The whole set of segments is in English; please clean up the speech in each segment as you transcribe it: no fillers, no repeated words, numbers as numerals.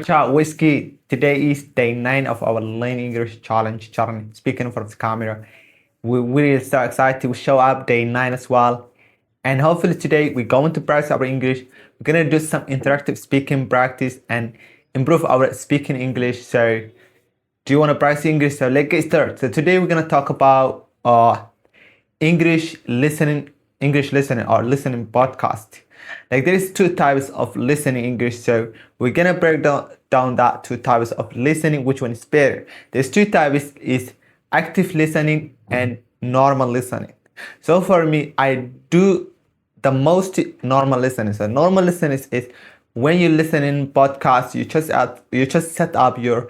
chat whiskey. Today is day 9 of our Learn English Challenge journey. Speaking from the camera, we're really so excited to show up day 9 as well. And hopefully today we're going to practice our English. We're gonna do some interactive speaking practice and improve our speaking English. So do you want to practice English? So let's get started. So today we're gonna talk about English listening or listening podcast. Like there is two types of listening English, so we're gonna break down that two types of listening, which one is better. There's two types is active listening and normal listening. So for me, I do the most normal listening. So normal listening is when you listen in podcasts, you just set up your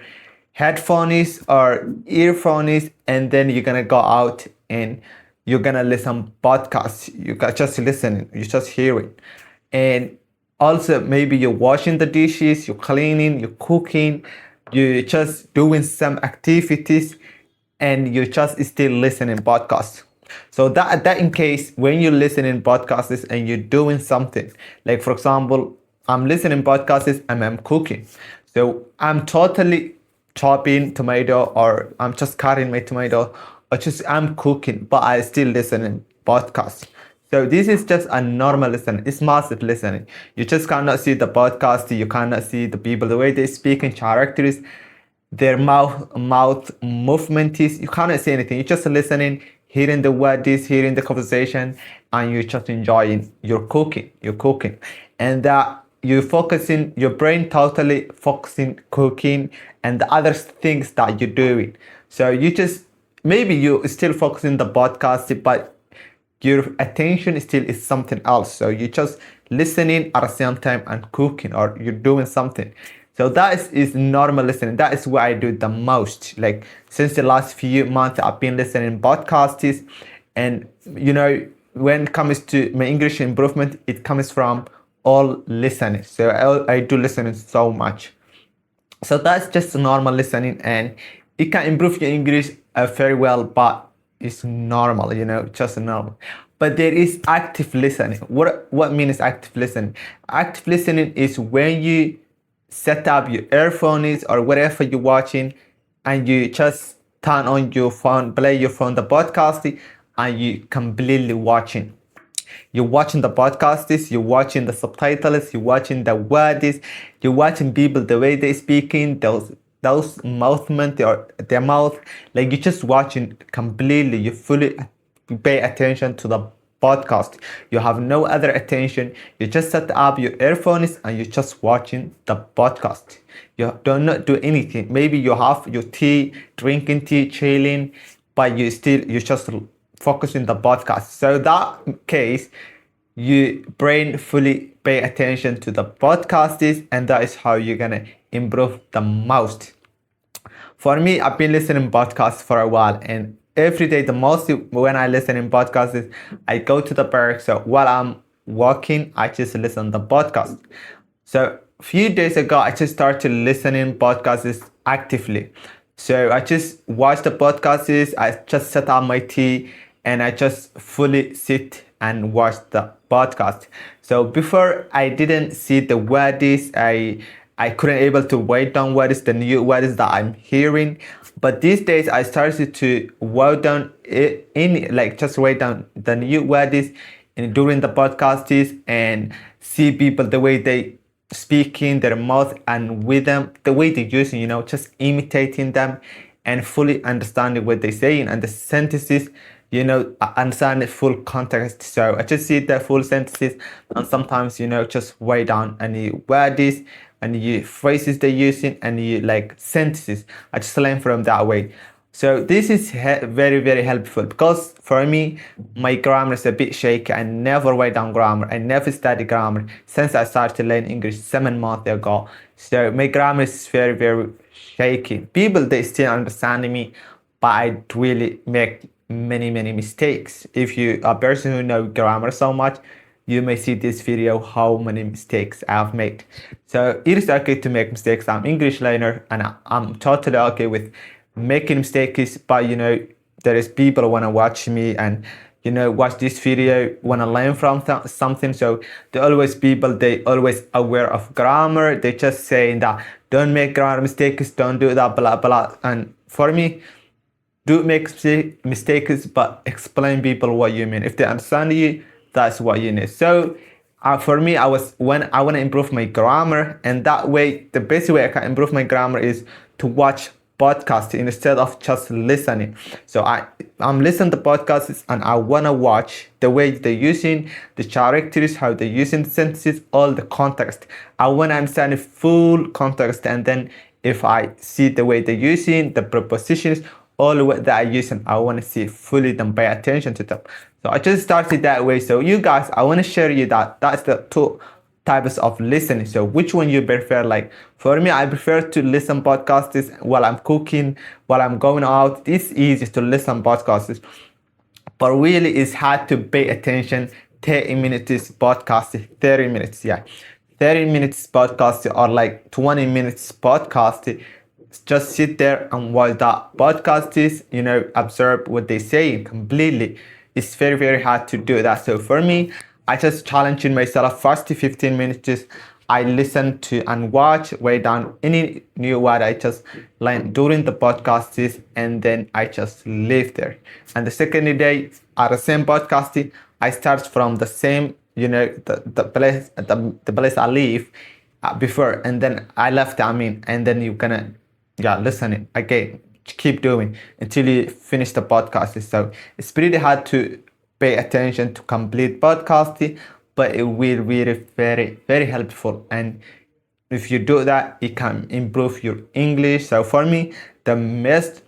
headphones or earphones, and then you're gonna go out and you're gonna listen podcasts. You got just listening, you just hearing. And also maybe you're washing the dishes, you're cleaning, you're cooking, you're just doing some activities, and you're just still listening podcasts. So that in case when you're listening podcasts and you're doing something, like for example, I'm listening podcasts and I'm cooking. So I'm totally chopping tomato, or I'm just cutting my tomato, or just I'm cooking, but I still listening podcasts. So this is just a normal listening. It's massive listening. You just cannot see the podcast. You cannot see the people, the way they speak in characters, their mouth movement is. You cannot see anything. You're just listening, hearing the words, hearing the conversation, and you're just enjoying your cooking. You're cooking, and that you're focusing your brain totally focusing cooking and the other things that you're doing. So you just maybe you still focusing the podcast, but your attention still is something else. So you're just listening at the same time and cooking, or you're doing something. So that is normal listening. That is what I do the most. Like since the last few months, I've been listening podcasts, and when it comes to my English improvement, it comes from all listening. So I do listening so much. So that's just normal listening, and it can improve your English very well, but it's normal, just normal. But there is active listening. What means active listening? Active listening is when you set up your earphones or whatever you're watching, and you just turn on your phone, play your phone, the podcast, and you completely watching. You're watching the podcasts, you're watching the subtitles, you're watching the words, you're watching people, the way they speaking, those movement or their mouth, like you're just watching completely. You fully pay attention to the podcast. You have no other attention. You just set up your earphones and you're just watching the podcast. You do not do anything. Maybe you have your tea, drinking tea, chilling, but you just focusing the podcast. So that case, your brain fully pay attention to the podcasts, and that is how you're gonna improve the most. For me, I've been listening podcasts for a while, and every day the most when I listen in podcasts is I go to the park. So while I'm walking, I just listen to the podcast. So a few days ago, I just started listening podcasts actively. So I just watch the podcasts, I just set up my tea, and I just fully sit and watch the podcast. So before I didn't see the words, I couldn't able to write down what is the new words that I'm hearing. But these days I started to write down just write down the new words during the podcasts, and see people, the way they speaking, their mouth and with them, the way they're using, just imitating them and fully understanding what they're saying, and the sentences, understand the full context. So I just see the full sentences, and sometimes, just write down any words and you phrases they're using, and you like sentences. I just learn from that way. So this is very, very helpful, because for me, my grammar is a bit shaky. I never write down grammar. I never study grammar since I started to learn English 7 months ago. So my grammar is very, very shaky. People, they still understand me, but I really make many, many mistakes. If you are a person who knows grammar so much, you may see this video how many mistakes I've made. So it is okay to make mistakes. I'm English learner, and I'm totally okay with making mistakes, but there is people who want to watch me, and watch this video, want to learn from something. So they always people, they always aware of grammar. They just saying that don't make grammar mistakes, don't do that, blah blah. And for me, do make mistakes, but explain people what you mean. If they understand you, that's what you need. So for me, I want to improve my grammar, and that way the best way I can improve my grammar is to watch podcasts instead of just listening. So I'm listening to podcasts and I want to watch the way they're using the characters, how they're using the sentences, all the context. I want to understand the full context, and then if I see the way they're using the prepositions, all what that I using, I want to see fully, then pay attention to them. So I just started that way. So you guys, I want to share you that's the two types of listening. So which one you prefer? Like for me, I prefer to listen podcasts while I'm cooking, while I'm going out. It's easy to listen podcasts, but really it's hard to pay attention. 30 minutes podcast, 30 minutes, yeah, 30 minutes podcast, or like 20 minutes podcast. Just sit there and watch that podcast is, observe what they say completely. It's very, very hard to do that. So for me, I just challenging myself first 15 minutes. Just I listen to and watch, write down any new word I just learned during the podcast is, and then I just live there. And the second day at the same podcast, I start from the same, the place I live before, and then I left. And then you're gonna listening again, keep doing until you finish the podcast. So it's pretty hard to pay attention to complete podcast, but it will be very, very helpful. And if you do that, it can improve your English. So for me, the most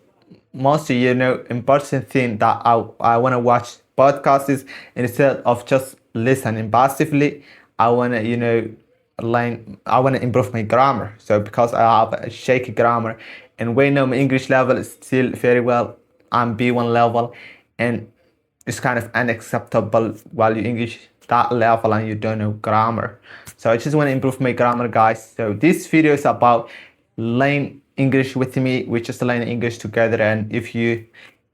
important thing that I want to watch podcasts instead of just listening passively. I want to I want to improve my grammar. So because I have a shaky grammar, and we know my English level is still very well, I'm B1 level, and it's kind of unacceptable while you English that level and you don't know grammar. So I just want to improve my grammar, guys. So this video is about learn English with me. We just learn English together, and if you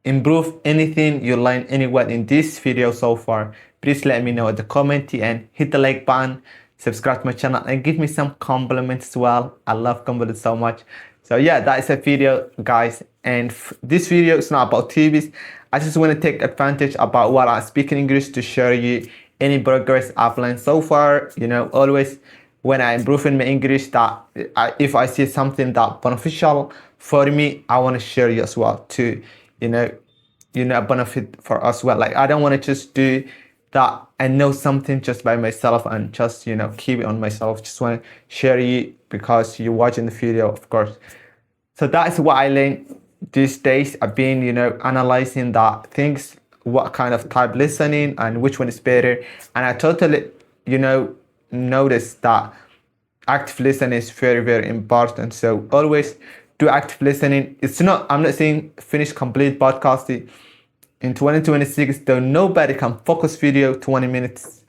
improve anything, you learn anywhere in this video so far, please let me know in the comment and hit the like button, subscribe to my channel, and give me some compliments as well. I love compliments so much. So yeah, that is a video, guys, and this video is not about TVs. I just want to take advantage about what I'm speaking English to show you any progress I've learned so far. Always when I improve in my English, that if I see something that beneficial for me, I want to share you as well to benefit for us well. Like I don't want to just do that and know something just by myself and just keep it on myself. Just want to share you because you're watching the video, of course. So that's what I learned these days. I've been analyzing that things, what kind of type listening and which one is better, and I totally noticed that active listening is very, very important. So always do active listening. I'm not saying finish complete podcasting in 2026, though nobody can focus video 20 minutes.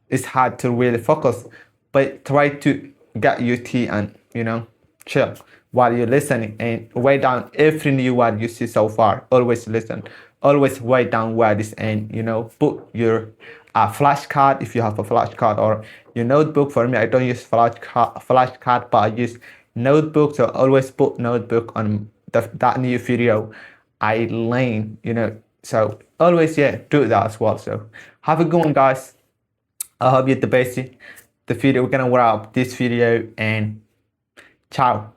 It's hard to really focus, but try to get your tea and chill while you're listening, and write down every new word you see so far. Always listen, always write down words, and put your flashcard if you have a flashcard, or your notebook. For me, I don't use flashcard, but I use notebook. So always put notebook on that new video I learned. So always do that as well. So have a good one, guys. I hope you're the best. The video, we're gonna wrap up this video, and ciao.